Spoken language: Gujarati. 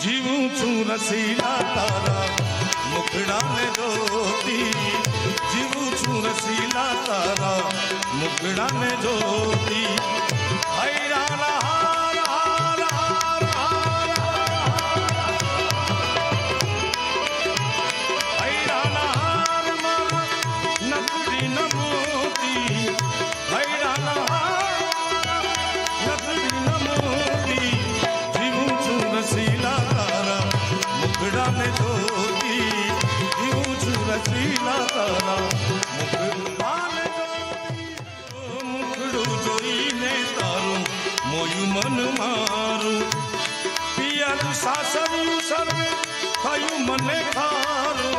જીવું છું રસીલા તારા મુખડા ને જોતી જીવું છું રસીલા તારા મુખડા ને જોતી હૈરા મુખડું જોઈને તારું મોયું મન મારું પિયારું સાસરું સર્વે થયું મને ખારું